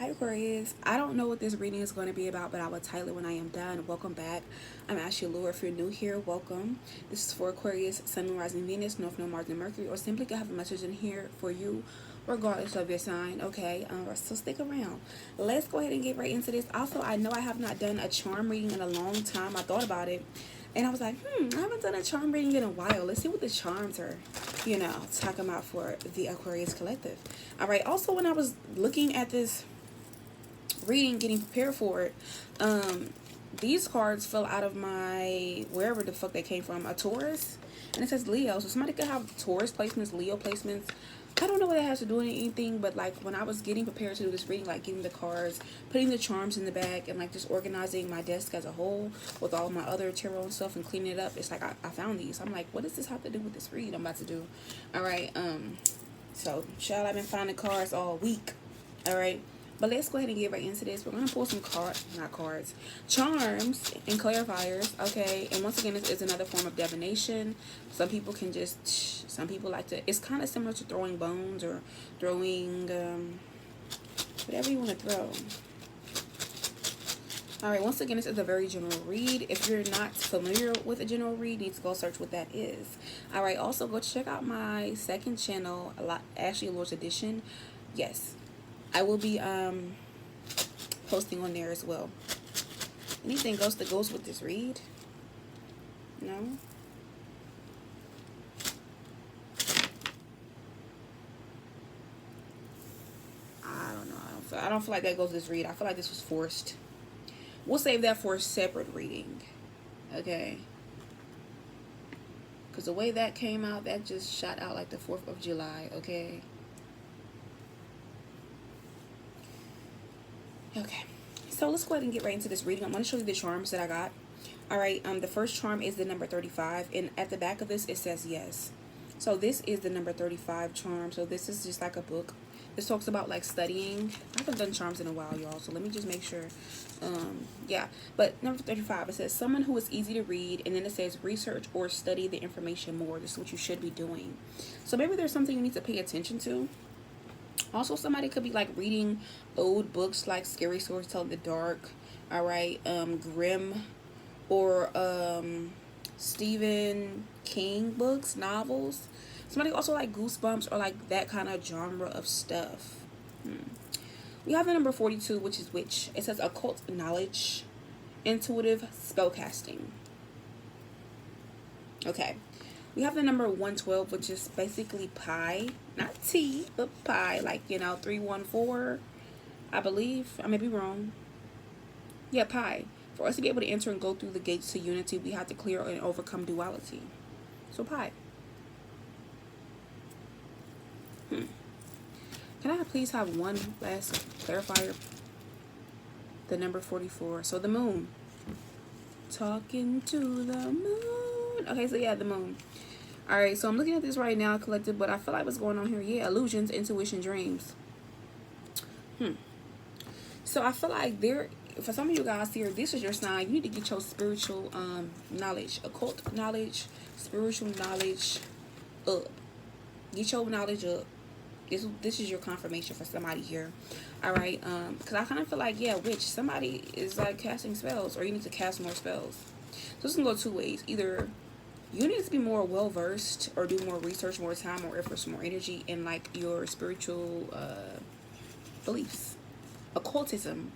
Hi Aquarius, I don't know what this reading is going to be about, but I will title it when I am done. Welcome back. I'm Allure. If you're new here, welcome. This is for Aquarius, Sun, Moon, Rising, Venus, North Node, Mars, and Mercury, or simply could have a message in here for you, regardless of your sign. Okay, so stick around. Let's go ahead and get right into this. Also, I know I have not done a charm reading in a long time. I thought about it, and I was like, I haven't done a charm reading in a while. Let's see what the charms are, talking about for the Aquarius collective. All right. Also, when I was looking at this reading, getting prepared for it, these cards fell out of my wherever the fuck they came from, a Taurus, and it says Leo. So somebody could have Taurus placements, Leo placements. I don't know what that has to do with anything, but like when I was getting prepared to do this reading, like getting the cards, putting the charms in the bag, and like just organizing my desk as a whole with all my other tarot and stuff and cleaning it up, it's like I found these. I'm like, what does this have to do with this read I'm about to do? All right, so child, I've been finding cards all week. All right, but let's go ahead and get right into this. We're going to pull some charms and clarifiers, okay? And once again, this is another form of divination. Some people some people like to, it's kind of similar to throwing bones or throwing, whatever you want to throw. All right, once again, this is a very general read. If you're not familiar with a general read, you need to go search what that is. All right, also go check out my second channel, Allure's Edition. Yes, I will be posting on there as well. Anything else that goes with this read? No? I don't know. I don't feel like that goes with this read. I feel like this was forced. We'll save that for a separate reading. Okay? Because the way that came out, that just shot out like the 4th of July. Okay? Okay, so let's go ahead and get right into this reading. I'm going to show you the charms that I got. All right, the first charm is the number 35, and at the back of this it says yes. So this is the number 35 charm. So this is just like a book. This talks about like studying. I haven't done charms in a while, y'all, so let me just make sure. Yeah, but number 35, it says someone who is easy to read, and then it says research or study the information more. This is what you should be doing. So maybe there's something you need to pay attention to. Also, somebody could be like reading old books like Scary Stories Tell in the Dark, all right, Grimm, or Stephen King books, novels. Somebody also like Goosebumps or like that kind of genre of stuff. We have the number 42, which is Witch. It says occult knowledge, intuitive spellcasting. Okay. We have the number 112, which is basically pi, not T, but pi, like, 314, I believe. I may be wrong. Yeah, pi. For us to be able to enter and go through the gates to unity, we have to clear and overcome duality. So pi. Can I please have one last clarifier? The number 44. So the moon. Talking to the moon. Okay, so yeah, the moon. Alright, so I'm looking at this right now, collective, but I feel like what's going on here. Yeah, illusions, intuition, dreams. So I feel like for some of you guys here, this is your sign. You need to get your spiritual knowledge, occult knowledge, spiritual knowledge up. Get your knowledge up. This is your confirmation for somebody here. Alright, because I kind of feel like, yeah, witch, somebody is like casting spells, or you need to cast more spells. So this can go two ways. Either you need to be more well-versed or do more research, more time, more effort, more energy in like your spiritual beliefs, occultism,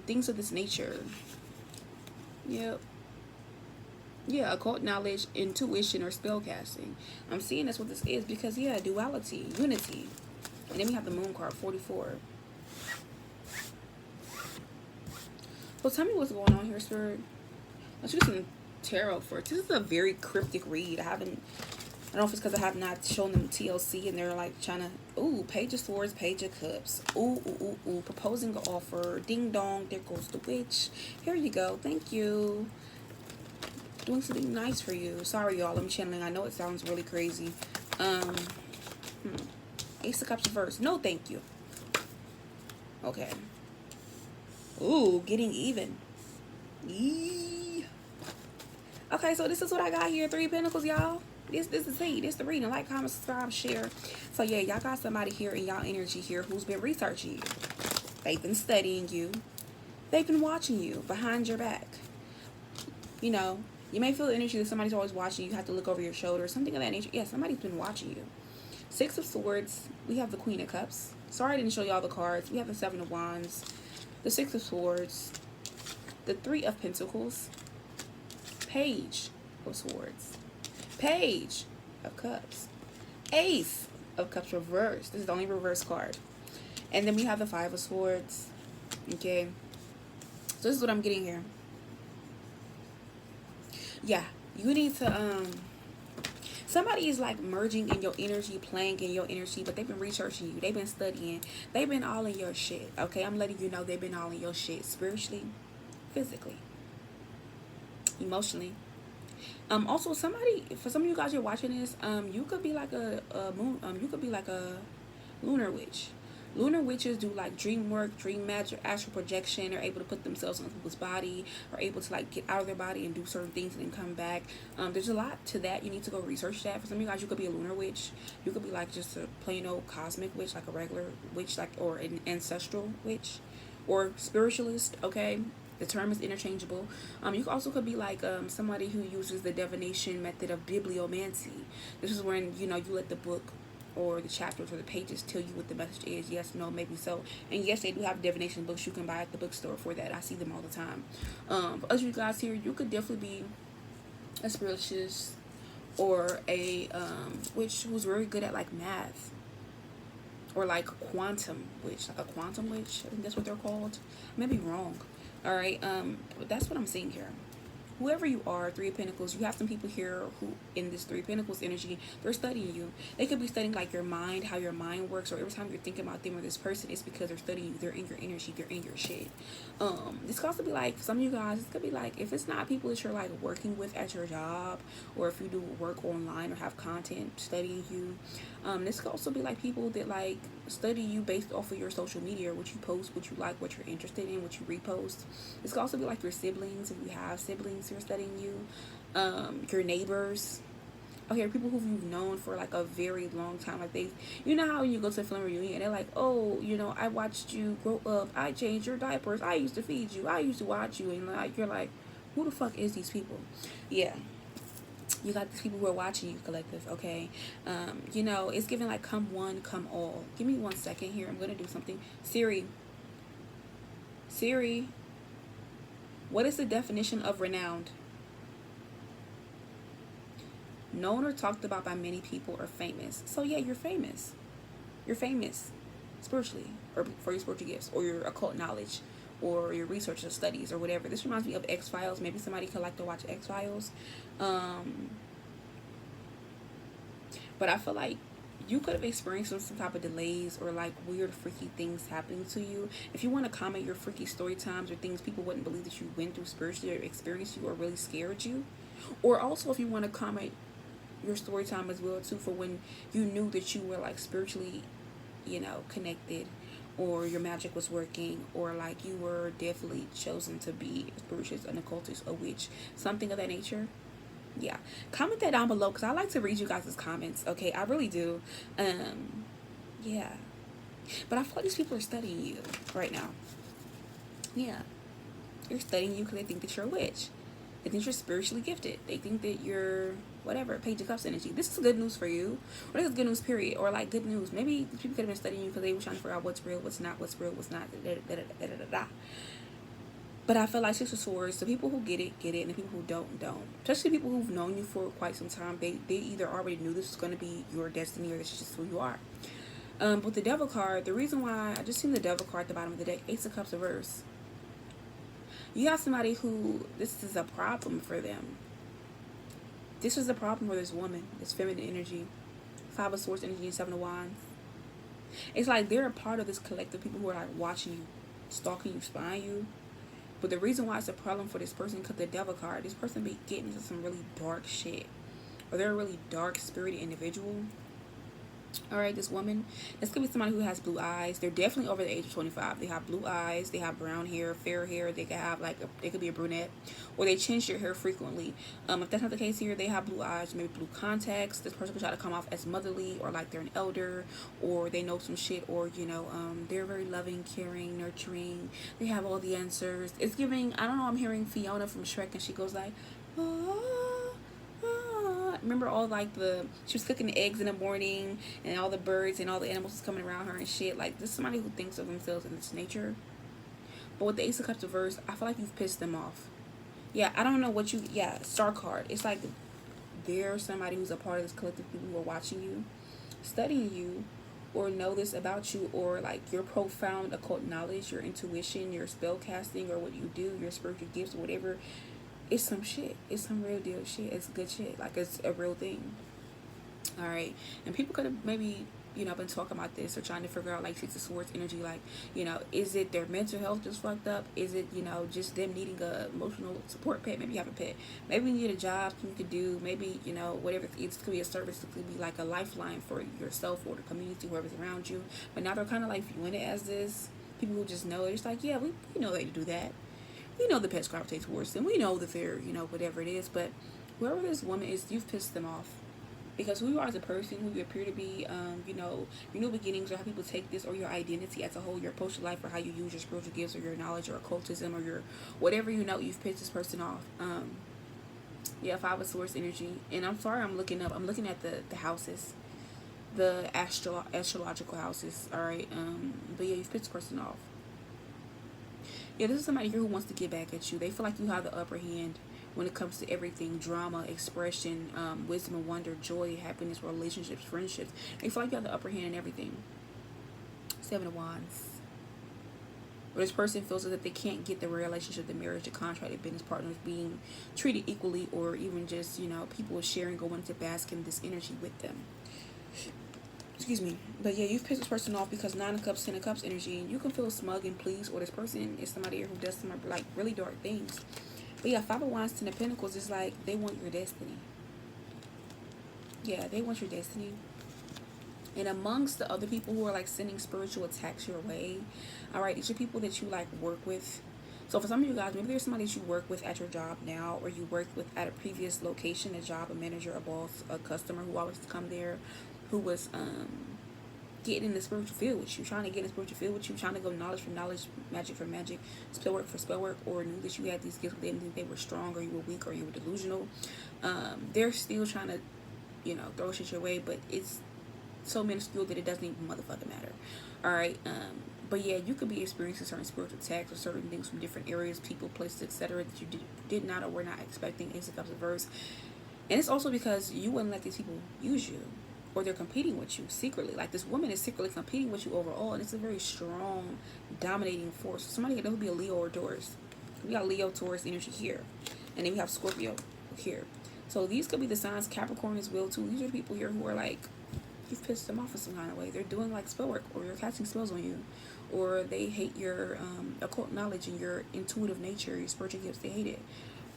things of this nature. Yep. Yeah, occult knowledge, intuition, or spell casting. I'm seeing that's what this is because, yeah, duality, unity. And then we have the moon card, 44. Well, tell me what's going on here, Spirit. Let's do some tarot for it. This is a very cryptic read. I don't know if it's because I have not shown them TLC and they're like trying to, ooh, Page of Swords, Page of Cups, ooh, proposing an offer, ding dong, there goes the witch. Here you go, thank you. Doing something nice for you. Sorry, y'all, I'm channeling. I know it sounds really crazy. Ace of Cups reversed. No, thank you. Okay. Ooh, getting even. Yee. Okay, so this is what I got here. 3 of Pentacles, y'all. This is the reading. Like, comment, subscribe, share. So yeah, y'all got somebody here in y'all energy here who's been researching you. They've been studying you. They've been watching you behind your back. You know, you may feel the energy that somebody's always watching you. You have to look over your shoulder, something of that nature. Yeah, somebody's been watching you. Six of Swords. We have the Queen of Cups. Sorry I didn't show y'all the cards. We have the Seven of Wands, the Six of Swords, the Three of Pentacles, Page of Swords, Page of Cups, Ace of Cups reversed. This is the only reverse card. And then we have the Five of Swords. Okay. So this is what I'm getting here. Yeah, you need to somebody is like merging in your energy, playing in your energy, but they've been researching you. They've been studying. They've been all in your shit. Okay, I'm letting you know they've been all in your shit spiritually, physically, emotionally. Also somebody, for some of you guys who are watching this, you could be like a moon, you could be like a lunar witch. Lunar witches do like dream work, dream magic, astral projection. They're able to put themselves in people's body, are able to like get out of their body and do certain things and then come back. There's a lot to that. You need to go research that. For some of you guys, you could be a lunar witch. You could be like just a plain old cosmic witch, like a regular witch, like, or an ancestral witch, or spiritualist. Okay, the term is interchangeable. You also could be like somebody who uses the divination method of bibliomancy. This is when, you know, you let the book or the chapters or the pages tell you what the message is. Yes, no, maybe so. And yes, they do have divination books you can buy at the bookstore for that. I see them all the time. For us, you guys here, you could definitely be a spiritualist or a witch who's very good at like math, or like quantum witch, like a quantum witch. I think that's what they're called. I may be wrong. All right, but that's what I'm seeing here. Whoever you are, Three of Pentacles, you have some people here who, in this Three of Pentacles energy, they're studying you. They could be studying like your mind, how your mind works, or every time you're thinking about them or this person, it's because they're studying you. They're in your energy. They're in your shit. This could also be like, some of you guys, this could be like, if it's not people that you're like working with at your job, or if you do work online or have content studying you, this could also be like people that like study you based off of your social media, what you post, what you like, what you're interested in, what you repost. This could also be like your siblings, if you have siblings who are studying you, your neighbors. Okay, people who you've known for like a very long time. Like they, you know how when you go to a family reunion and they're like, oh, you know, I watched you grow up, I changed your diapers, I used to feed you, I used to watch you, and like you're like, who the fuck is these people? Yeah, you got these people who are watching you, collective. Okay, you know, it's giving like come one, come all. Give me 1 second here. I'm gonna do something. Siri, what is the definition of renowned? Known or talked about by many people, or famous. So yeah, you're famous. You're famous spiritually, or for your spiritual gifts, or your occult knowledge, or your research or studies, or whatever. This reminds me of X-Files. Maybe somebody could like to watch X-Files. But I feel like you could have experienced some type of delays or like weird freaky things happening to you. If you want to comment your freaky story times or things people wouldn't believe that you went through spiritually, or experienced you, or really scared you. Or also if you want to comment your story time as well too, for when you knew that you were like spiritually, you know, connected, or your magic was working, or like you were definitely chosen to be a spiritualist, an occultist, a witch, something of that nature. Yeah, comment that down below, because I like to read you guys' comments. Okay, I really do. Yeah, but I feel like these people are studying you right now. Yeah, they're studying you because they think that you're a witch. They think you're spiritually gifted. They think that you're whatever, Page of Cups energy. This is good news for you. Or this is good news, period. Or like good news. Maybe people could have been studying you because they were trying to figure out what's real, what's not, what's real, what's not. But I feel like Six of Swords, the people who get it, and the people who don't. Especially people who've known you for quite some time. They either already knew this was going to be your destiny, or this is just who you are. With the Devil card, the reason why I just seen the Devil card at the bottom of the deck, Ace of Cups reverse. You got somebody who, this is a problem for them. This is a problem for this woman, this feminine energy. Five of Swords energy and Seven of Wands. It's like they're a part of this collective, people who are like watching you, stalking you, spying you. But the reason why it's a problem for this person, because the Devil card, this person be getting into some really dark shit. Or they're a really dark spirited individual. All right, this woman, this could be somebody who has blue eyes. They're definitely over the age of 25. They have blue eyes. They have brown hair, fair hair. They could have like they could be a brunette, or they change their hair frequently. If that's not the case here, they have blue eyes, maybe blue contacts. This person could try to come off as motherly, or like they're an elder, or they know some shit, or they're very loving, caring, nurturing. They have all the answers. It's giving. I don't know. I'm hearing Fiona from Shrek, and she goes like, "Oh." Remember all like she was cooking the eggs in the morning and all the birds and all the animals was coming around her and shit. Like, this is somebody who thinks of themselves in this nature. But with the Ace of Cups reverse, I feel like you've pissed them off. Yeah, I don't know what you, yeah, star card. It's like there's somebody who's a part of this collective people who are watching you, studying you, or know this about you, or like your profound occult knowledge, your intuition, your spell casting, or what you do, your spiritual gifts, or whatever. It's some shit. It's some real deal shit. It's good shit. Like, it's a real thing. All right. And people could have maybe, been talking about this or trying to figure out, like, Six of Swords energy. Like, is it their mental health just fucked up? Is it, just them needing a emotional support pet? Maybe you have a pet. Maybe you need a job you could do. Maybe, whatever. It could be a service. It could be like a lifeline for yourself or the community, whoever's around you. But now they're kind of like viewing it as this. People who just know it. It's like, yeah, we know they do that. We know the pets gravitate towards them. We know that they're, whatever it is. But whoever this woman is, you've pissed them off. Because who you are as a person, who you appear to be, your new beginnings, or how people take this, or your identity as a whole, your approach to life, or how you use your spiritual gifts, or your knowledge, or occultism, or your whatever, you've pissed this person off. Yeah, Five of Swords energy. And I'm sorry, I'm looking at the houses, the astrological houses, all right? But yeah, you've pissed this person off. Yeah, this is somebody here who wants to get back at you. They feel like you have the upper hand when it comes to everything: drama, expression, wisdom and wonder, joy, happiness, relationships, friendships. They feel like you have the upper hand in everything. Seven of Wands. Or this person feels that they can't get the relationship, the marriage, the contract, the business partners being treated equally, or even just, people sharing, going to bask in this energy with them. Excuse me. But yeah, you've pissed this person off because Nine of Cups, Ten of Cups energy. You can feel smug and pleased, or this person is somebody who does some like really dark things. But yeah, Five of Wands, Ten of Pentacles is like they want your destiny. Yeah, they want your destiny. And amongst the other people who are like sending spiritual attacks your way, all right, these are people that you like work with. So for some of you guys, maybe there's somebody that you work with at your job now, or you worked with at a previous location, a job, a manager, a boss, a customer who always come there, who was getting in the spiritual field with you, trying to get in the spiritual field with you, trying to go knowledge for knowledge, magic for magic, spell work for spell work, or knew that you had these gifts, but they didn't think they were strong, or you were weak, or you were delusional. They're still trying to, throw shit your way, but it's so minuscule that it doesn't even motherfucking matter. All right. But yeah, you could be experiencing certain spiritual attacks or certain things from different areas, people, places, etc., that you did not or were not expecting. Ace of Cups reverse. And it's also because you wouldn't let these people use you, or they're competing with you secretly. Like, this woman is secretly competing with you overall, and it's a very strong, dominating force. Somebody that would be a Leo or Taurus. We got Leo, Taurus energy here, and then we have Scorpio here. So these could be the signs. Capricorn as well too. These are the people here who are like, you've pissed them off in some kind of way. They're doing like spell work, or you're casting spells on you, or they hate your occult knowledge and your intuitive nature, your spiritual gifts. They hate it.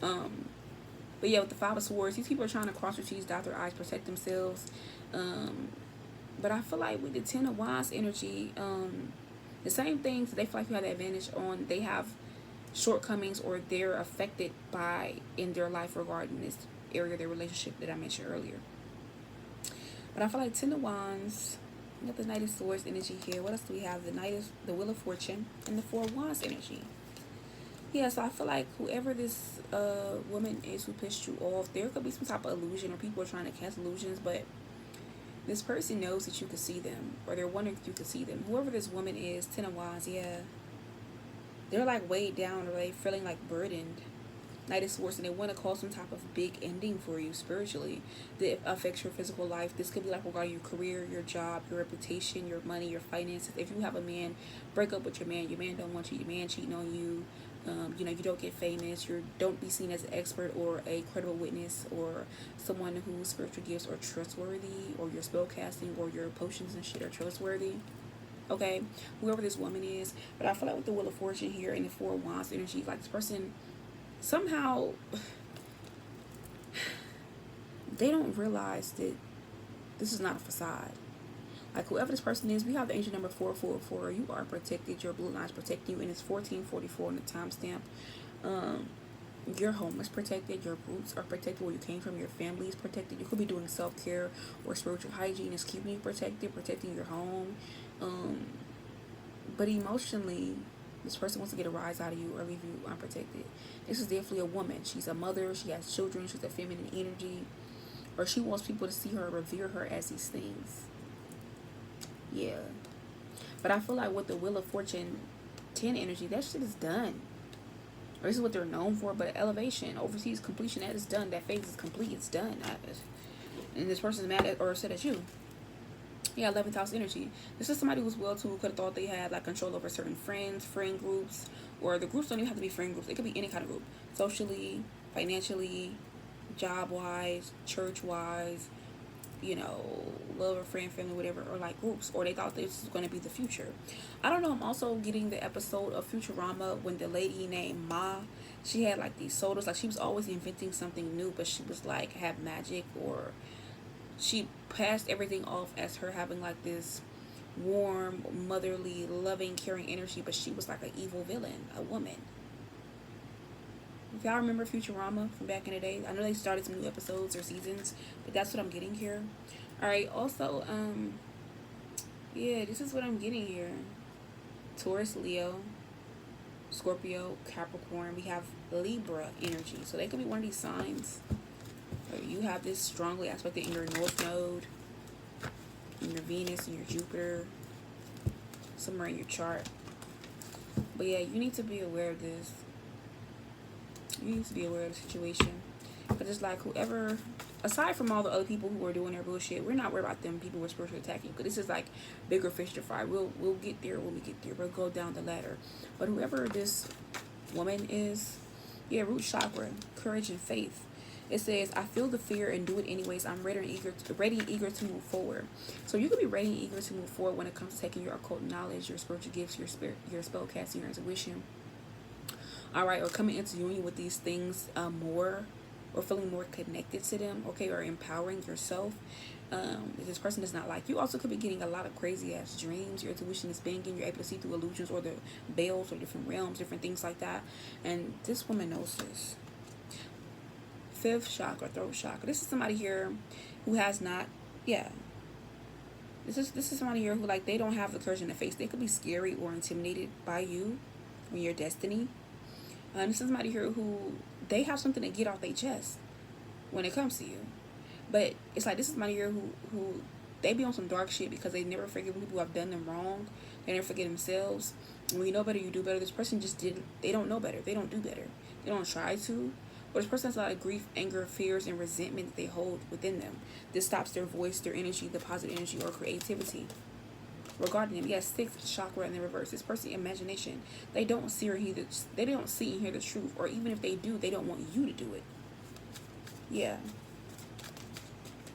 But yeah, with the Five of Swords, these people are trying to cross their T's, dot their I's, protect themselves. But I feel like with the Ten of Wands energy, the same things they feel like you have the advantage on, they have shortcomings, or they're affected by in their life regarding this area of their relationship that I mentioned earlier. But I feel like Ten of Wands, we got the Knight of Swords energy here. What else do we have? The Wheel of Fortune, and the Four of Wands energy. Yeah, so I feel like whoever this woman is who pissed you off, there could be some type of illusion, or people are trying to cast illusions, but this person knows that you can see them, or they're wondering if you can see them. Whoever this woman is, Ten of Wands, yeah, they're like weighed down, or they feeling like burdened. Knight of Swords, and they want to cause some type of big ending for you spiritually that affects your physical life. This could be like regarding your career, your job, your reputation, your money, your finances. If you have a man, break up with your man. Your man don't want you. Your man cheating on you. You don't get famous. You don't be seen as an expert or a credible witness, or someone whose spiritual gifts are trustworthy, or your spell casting or your potions and shit are trustworthy. Okay, whoever this woman is. But I feel like with the Wheel of Fortune here and the Four of Wands energy, like this person, somehow they don't realize that this is not a facade. Like whoever this person is, we have the angel number 444. You are protected. Your bloodline is protecting you, and it's 1444 on the timestamp. Your home is protected. Your roots are protected. Where you came from, your family is protected. You could be doing self-care or spiritual hygiene is keeping you protected, protecting your home. But emotionally, this person wants to get a rise out of you or leave you unprotected. This is definitely a woman. She's a mother. She has children. She's a feminine energy. Or she wants people to see her, revere her as these things. Yeah. But I feel like with the Wheel of Fortune 10 energy, that shit is done. Or this is what they're known for, but elevation, overseas completion, that is done. That phase is complete. It's done. And this person's mad at or upset at you. Yeah, 11th house energy. This is somebody who's well to could have thought they had like control over certain friends, friend groups, or the groups don't even have to be friend groups. It could be any kind of group. Socially, financially, job-wise, church-wise, you know, lover, friend, family, whatever, or like groups, or they thought this was going to be the future. I don't know. I'm also getting the episode of Futurama when the lady named Ma, she had like these sodas, like she was always inventing something new, but she was like have magic, or she passed everything off as her having like this warm, motherly, loving, caring energy, but she was like an evil villain, a woman. If y'all remember Futurama from back in the day, I know they started some new episodes or seasons, but that's what I'm getting here. Alright, also, yeah, this is what I'm getting here. Taurus, Leo, Scorpio, Capricorn. We have Libra energy. So they could be one of these signs. Or you have this strongly aspected in your North Node, in your Venus, in your Jupiter, somewhere in your chart. But yeah, you need to be aware of this. You need to be aware of the situation. But it's like whoever, aside from all the other people who are doing their bullshit, we're not worried about them people who are spiritually attacking. Because this is like bigger fish to fry. We'll get there when we get there. We'll go down the ladder. But whoever this woman is, yeah, root chakra, courage and faith. It says, I feel the fear and do it anyways. I'm ready and eager to move forward. So you could be ready and eager to move forward when it comes to taking your occult knowledge, your spiritual gifts, your spell casting, your intuition. All right, or coming into union with these things more, or feeling more connected to them, okay, or empowering yourself. If this person does not like you, also could be getting a lot of crazy ass dreams. Your intuition is banging. You're able to see through illusions or the veils or different realms, different things like that. And this woman knows this. Fifth chakra, throat chakra. This is somebody here who has not, yeah. This is somebody here who like they don't have the courage in the face. They could be scary or intimidated by you or your destiny. This is somebody here who they have something to get off their chest when it comes to you. But it's like this is somebody here who they be on some dark shit because they never forgive people who have done them wrong. They never forget themselves. When you know better, you do better. This person just didn't. They don't know better. They don't do better. They don't try to. Or this person has a lot of grief, anger, fears, and resentment that they hold within them. This stops their voice, their energy, the positive energy, or creativity. Regarding them, yes, sixth chakra in the reverse. This person, imagination. They don't see or hear they don't see and hear the truth, or even if they do, they don't want you to do it. Yeah.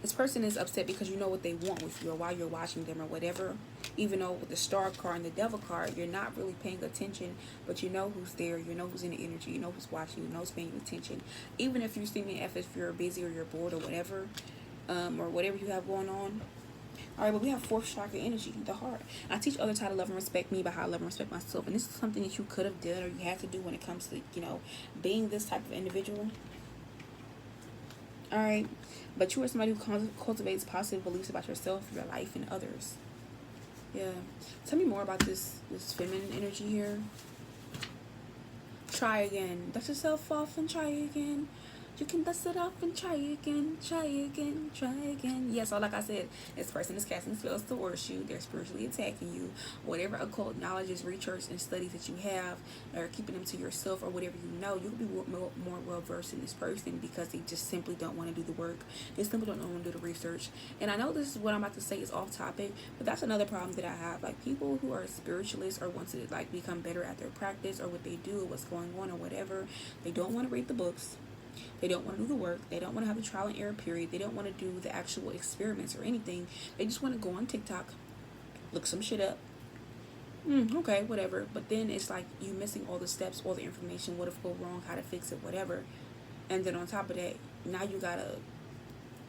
This person is upset because you know what they want with you, or while you're watching them, or whatever. Even though with the star card and the devil card, you're not really paying attention, but you know who's there, you know who's in the energy, you know who's watching, you know who's paying attention. Even if you're seeing if you're busy or you're bored or whatever, or whatever you have going on. Alright, but we have fourth chakra energy, the heart. I teach others how to love and respect me by how I love and respect myself. And this is something that you could have done or you had to do when it comes to, you know, being this type of individual. Alright, but you are somebody who cultivates positive beliefs about yourself, your life, and others. Yeah. Tell me more about this feminine energy here. Try again. Dust yourself off and try again. You can dust it off and try again, try again, try again. Yeah, so like I said, this person is casting spells towards you. They're spiritually attacking you. Whatever occult knowledge, research, and studies that you have, or keeping them to yourself, or whatever you know, you'll be more well-versed in this person because they just simply don't want to do the work. They simply don't want to do the research. And I know this is what I'm about to say is off topic, but that's another problem that I have. Like, people who are spiritualists or want to, like, become better at their practice or what they do or what's going on or whatever, they don't want to read the books. They don't want to do the work. They don't want to have the trial and error period. They don't want to do the actual experiments or anything. They just want to go on TikTok, look some shit up. Okay, whatever. But then it's like you missing all the steps, all the information, what if go wrong, how to fix it, whatever. And then on top of that, now you gotta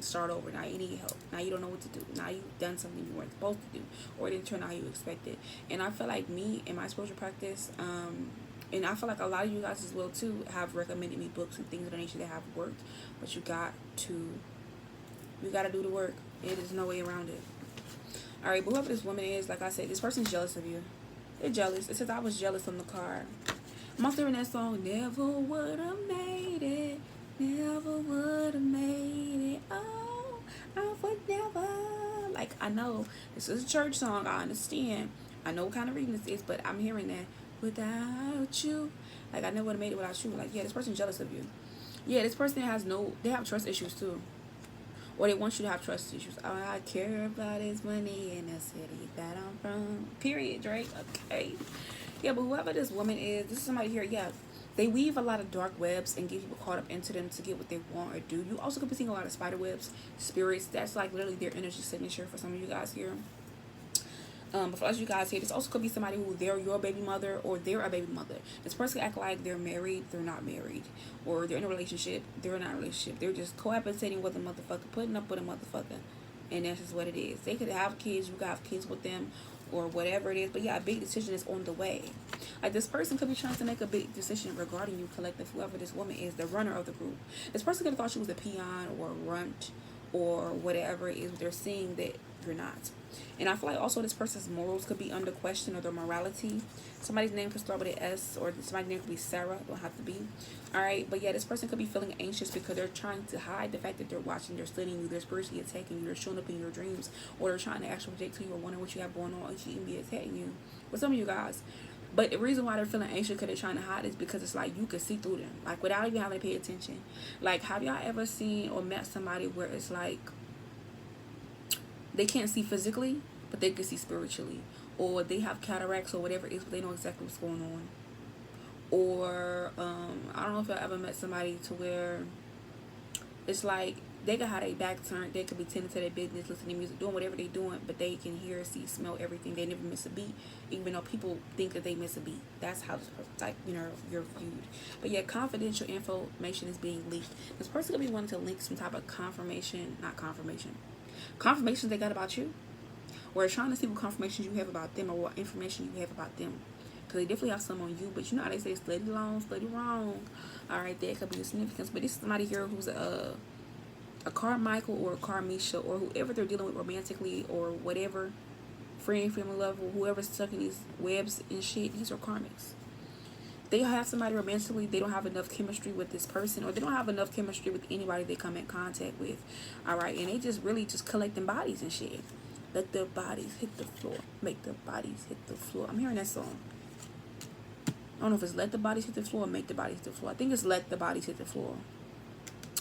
start over. Now you need help. Now you don't know what to do. Now you've done something you weren't supposed to do, or it didn't turn out how you expected. And I feel like me in my spiritual practice, and I feel like a lot of you guys as well too have recommended me books and things of the nature that have worked, but you got to do the work. It is no way around it. All right, but whoever this woman is, like I said, this person's jealous of you. They're jealous. It says I was jealous on the card. I'm also hearing that song, never would have made it, never would have made it, oh, I would never. Like, I know this is a church song, I understand. I know what kind of reading this is, but I'm hearing that, without you, like, I never would have made it without you. Like, yeah, this person's jealous of you. Yeah, this person they have trust issues too. Or they want you to have trust issues. All I care about is money in the city that I'm from. Period, Drake. Okay. Yeah, but whoever this woman is, this is somebody here, yeah. They weave a lot of dark webs and get people caught up into them to get what they want or do. You also could be seeing a lot of spider webs, spirits. That's like literally their energy signature for some of you guys here. But for us, you guys here, this also could be somebody who they're your baby mother or they're a baby mother. This person act like they're married, they're not married, or they're in a relationship, they're not in a relationship. They're just cohabitating with a motherfucker, putting up with a motherfucker, and that's just what it is. They could have kids, you could have kids with them, or whatever it is. But yeah, a big decision is on the way. Like, this person could be trying to make a big decision regarding you, collective, whoever this woman is, the runner of the group. This person could have thought she was a peon or a runt or whatever it is they're seeing that you're not. And I feel like also this person's morals could be under question, or their morality. Somebody's name could start with an S, or somebody's name could be Sarah. Don't have to be. All right, but yeah, this person could be feeling anxious because they're trying to hide the fact that they're watching, they're studying you, they're spiritually attacking you, they're showing up in your dreams, or they're trying to actually project to you or wondering what you have going on and she can be attacking you. With some of you guys. But the reason why they're feeling anxious because they're trying to hide is because it's like you can see through them, like without even having to pay attention. Like, have y'all ever seen or met somebody where it's like they can't see physically, but they can see spiritually, or they have cataracts or whatever it is, but they know exactly what's going on? Or I don't know if y'all ever met somebody to where it's like they can have their back turned, they could be tending to their business, listening to music, doing whatever they're doing, but they can hear, see, smell everything. They never miss a beat, even though people think that they miss a beat. That's how this person, like, you know, you're viewed. But yeah, confidential information is being leaked. This person could be wanting to link some type of confirmations they got about you, or trying to see what confirmations you have about them or what information you have about them. Because they definitely have some on you, but you know how they say study long, study wrong. Alright, that could be a significance. But this is somebody here who's a Carmichael or a Carmisha, or whoever they're dealing with romantically or whatever, friend, family level, whoever's stuck in these webs and shit, these are karmics. They have somebody romantically, they don't have enough chemistry with this person, or they don't have enough chemistry with anybody they come in contact with. Alright, and they just really just collecting bodies and shit. Let the bodies hit the floor. Make the bodies hit the floor. I'm hearing that song. I don't know if it's let the bodies hit the floor or make the bodies hit the floor. I think it's let the bodies hit the floor.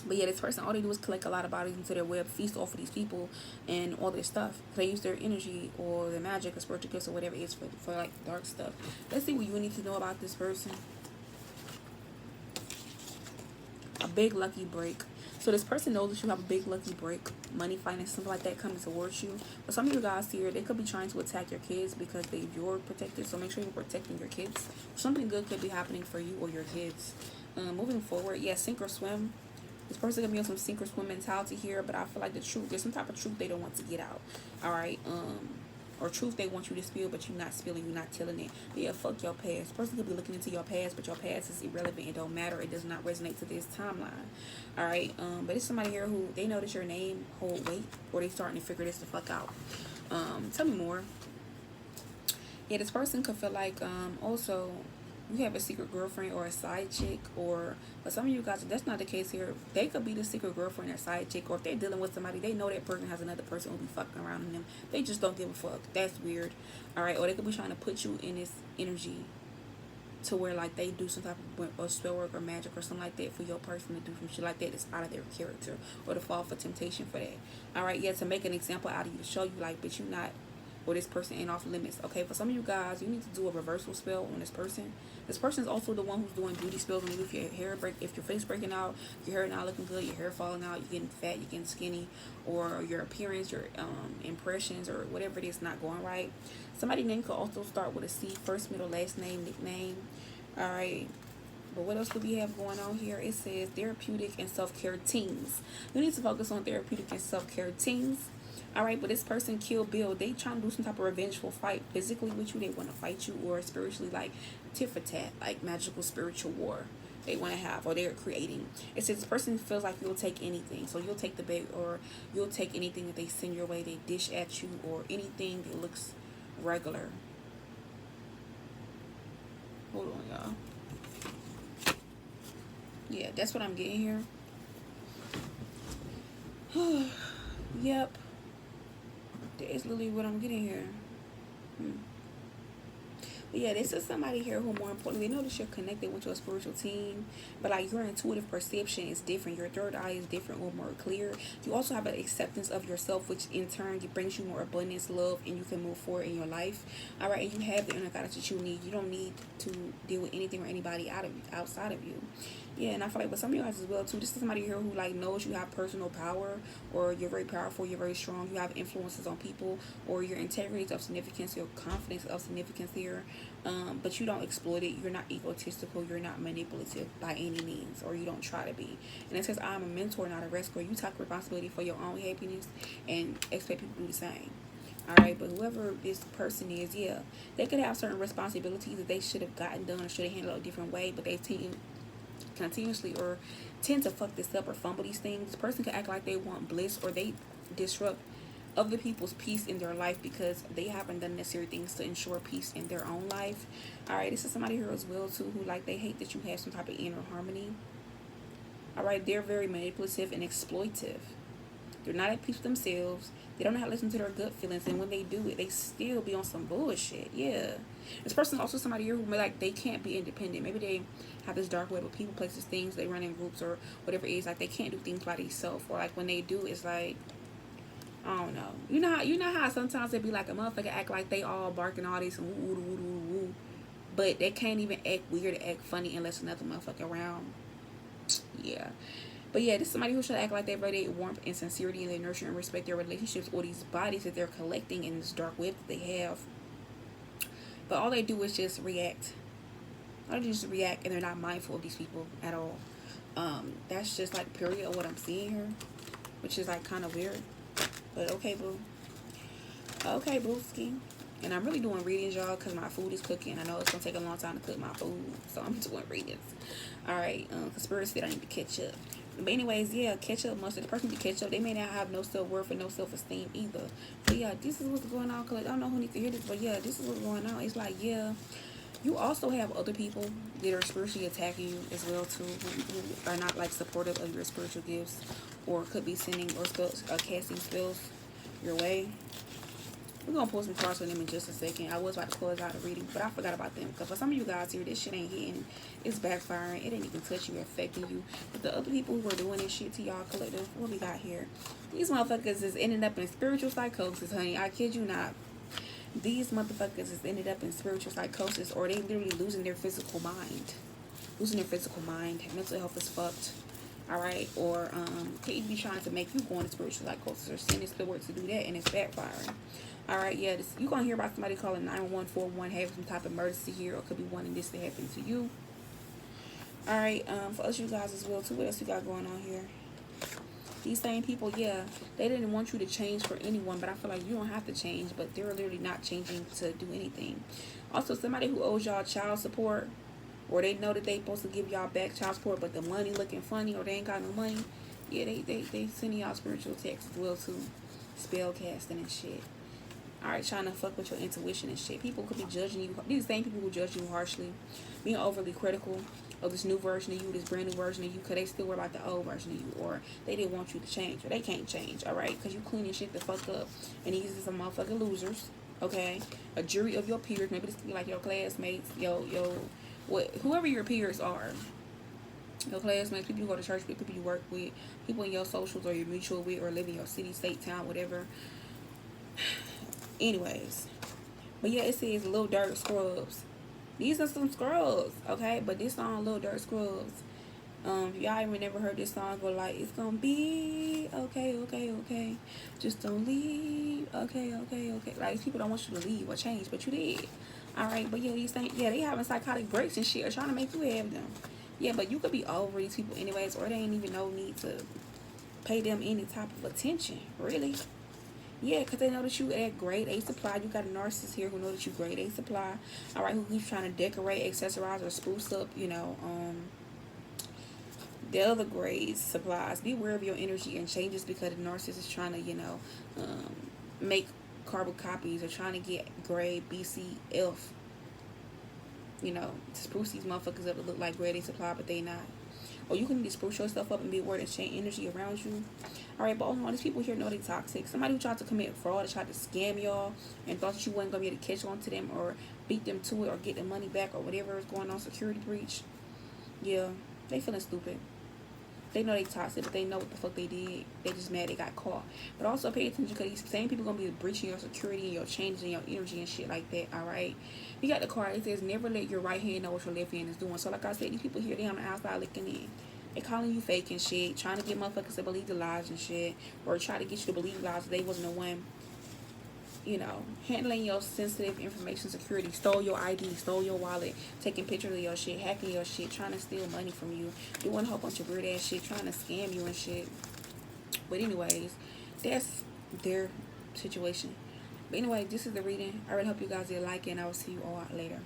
But yeah, this person, all they do is collect a lot of bodies into their web, feast off of these people and all their stuff. They use their energy or their magic or spiritual gifts or whatever it is for like dark stuff. Let's see what you need to know about this person. A big lucky break. So this person knows that you have a big lucky break, money, finance, something like that coming towards you. But some of you guys here, they could be trying to attack your kids because you're protected. So make sure you're protecting your kids. Something good could be happening for you or your kids. Moving forward, yeah, sink or swim. This person could be on some sink or swim mentality here, but I feel like the truth, there's some type of truth they don't want to get out. All right, or truth they want you to spill, but you're not spilling, you're not telling it. But yeah, fuck your past. This person could be looking into your past, but your past is irrelevant. It don't matter. It does not resonate to this timeline. All right, but it's somebody here who they know that your name hold weight, or they starting to figure this the fuck out. Tell me more. Yeah, this person could feel like also you have a secret girlfriend or a side chick, or for some of you guys, that's not the case here. They could be the secret girlfriend or side chick, or if they're dealing with somebody, they know that person has another person who be fucking around in them. They just don't give a fuck. That's weird. All right, or they could be trying to put you in this energy to where like they do some type of spell work or magic or something like that for your person to do some shit like that that's out of their character, or to fall for temptation for that. All right, yeah, to make an example out of you, to show you like, but you not, or this person ain't off limits. Okay, for some of you guys, you need to do a reversal spell on this person. This person is also the one who's doing beauty spells on you. If your hair if your face breaking out, your hair not looking good, your hair falling out, you're getting fat, you're getting skinny, or your appearance, your impressions, or whatever it is not going right. Somebody's name could also start with a C, first, middle, last name, nickname. All right. But what else do we have going on here? It says therapeutic and self-care teams. You need to focus on therapeutic and self-care teams. All right, but this person killed Bill. They trying to do some type of revengeful fight physically with you. They want to fight you, or spiritually, like tit for tat, like magical spiritual war. They want to have, or they're creating. It says this person feels like you'll take anything. So you'll take the bait, or you'll take anything that they send your way. They dish at you, or anything that looks regular. Hold on, y'all. Yeah, that's what I'm getting here. Yep. That is literally what I'm getting here. But yeah, this is somebody here who, more importantly, they know that you're connected with your spiritual team, but like your intuitive perception is different. Your third eye is different or more clear. You also have an acceptance of yourself, which in turn brings you more abundance, love, and you can move forward in your life. All right, and you have the inner guidance that you need. You don't need to deal with anything or anybody outside of you. Yeah, and I feel like with some of you guys as well too, this is somebody here who like knows you have personal power, or you're very powerful, you're very strong, you have influences on people, or your integrity is of significance, your confidence is of significance here. But you don't exploit it. You're not egotistical, you're not manipulative by any means, or you don't try to be. And it says, I'm a mentor, not a rescuer. You take responsibility for your own happiness and expect people to do the same. Alright, but whoever this person is, yeah, they could have certain responsibilities that they should have gotten done or should have handled a different way, but they continuously or tend to fuck this up or fumble these things. This person could act like they want bliss, or they disrupt other people's peace in their life because they haven't done necessary things to ensure peace in their own life. All right, this is somebody here as well too who like they hate that you have some type of inner harmony. All right, they're very manipulative and exploitive. They're not at peace with themselves. They don't know how to listen to their gut feelings, and when they do it, they still be on some bullshit. Yeah, this person is also somebody here who may, like, they can't be independent. Maybe they have this dark web of people, places, things. They run in groups or whatever it is. Like they can't do things by themselves, or like when they do, it's like, I don't know. You know how sometimes it be like a motherfucker act like they all barking all this and woo woo woo woo woo, but they can't even act weird or act funny unless another motherfucker around. Yeah. But yeah, this is somebody who should act like they radiate warmth and sincerity, and they nurture and respect their relationships or these bodies that they're collecting in this dark web that they have. But all they do is just react. All they do is just react, and they're not mindful of these people at all. That's just like period of what I'm seeing here, which is like kind of weird. But okay, boo. Okay, booski. And I'm really doing readings, y'all, because my food is cooking. I know it's going to take a long time to cook my food, so I'm doing readings. Alright, conspiracy, I need to catch up. But anyways, yeah, catch up. Most of the person to catch up, they may not have no self-worth or no self-esteem either. But yeah, this is what's going on. Cause I don't know who needs to hear this, but yeah, this is what's going on. It's like, yeah, you also have other people that are spiritually attacking you as well too, who are not like supportive of your spiritual gifts, or could be sending or spells, casting spells your way. We're going to pull some cards on them in just a second. I was about to close out the reading, but I forgot about them. Because for some of you guys here, this shit ain't hitting. It's backfiring. It ain't even touching you, affecting you. But the other people who are doing this shit to y'all collective, what we got here? These motherfuckers is ending up in spiritual psychosis, honey. I kid you not. These motherfuckers is ended up in spiritual psychosis, or they literally losing their physical mind. Losing their physical mind. Mental health is fucked. Alright? Or could even be trying to make you go into spiritual psychosis, or sending spirit to do that, and it's backfiring. Alright, yeah, you're going to hear about somebody calling 91141, having some type of emergency here, or could be wanting this to happen to you. Alright, for us, you guys as well, too. What else you got going on here? These same people, yeah, they didn't want you to change for anyone, but I feel like you don't have to change, but they're literally not changing to do anything. Also, somebody who owes y'all child support, or they know that they supposed to give y'all back child support, but the money looking funny, or they ain't got no money, yeah, they sending y'all spiritual texts as well, too. Spell casting and shit. Alright, trying to fuck with your intuition and shit. People could be judging you. These same people who judge you harshly, being overly critical of this new version of you, this brand new version of you, because they still were like the old version of you, or they didn't want you to change, or they can't change, alright? Because you cleaning shit the fuck up, and these are some motherfucking losers, okay? A jury of your peers, maybe this could be like your classmates, whoever your peers are. Your classmates, people you go to church with, people you work with, people in your socials or your mutual with, or live in your city, state, town, whatever. Anyways, but yeah, it says Little Dirt Scrubs. These are some scrubs, okay? But this song, Little Dirt Scrubs. If y'all even never heard this song, go like, it's gonna be okay, okay, okay. Just don't leave, okay, okay, okay. Like, people don't want you to leave or change, but you did. Alright, but yeah, these things, yeah, they having psychotic breaks and shit, or trying to make you have them. Yeah, but you could be over these people anyways, or they ain't even no need to pay them any type of attention, really. Yeah, because they know that you at grade A supply. You got a narcissist here who know that you grade A supply. All right, who keeps trying to decorate, accessorize, or spruce up, the other grades supplies. Be aware of your energy and changes because the narcissist is trying to, make carbon copies or trying to get grade B, C, F, to spruce these motherfuckers up to look like grade A supply, but they not. Or you can just spruce yourself up and be aware and change energy around you. Alright, but all these people here know they toxic. Somebody who tried to commit fraud or tried to scam y'all and thought that you wasn't gonna be able to catch on to them or beat them to it or get their money back or whatever is going on, security breach. Yeah, they feeling stupid. They know they toxic, but they know what the fuck they did. They just mad they got caught. But also pay attention because these same people gonna be breaching your security and your changes and your energy and shit like that. Alright, you got the card. It says never let your right hand know what your left hand is doing. So like I said, these people here, they on the outside looking in. They calling you fake and shit, trying to get motherfuckers to believe the lies and shit, or try to get you to believe lies that they wasn't the one. Handling your sensitive information security, stole your ID, stole your wallet, taking pictures of your shit, hacking your shit, trying to steal money from you, doing a whole bunch of weird ass shit, trying to scam you and shit. But anyways, that's their situation. But anyway, this is the reading. I really hope you guys did like it, and I will see you all later.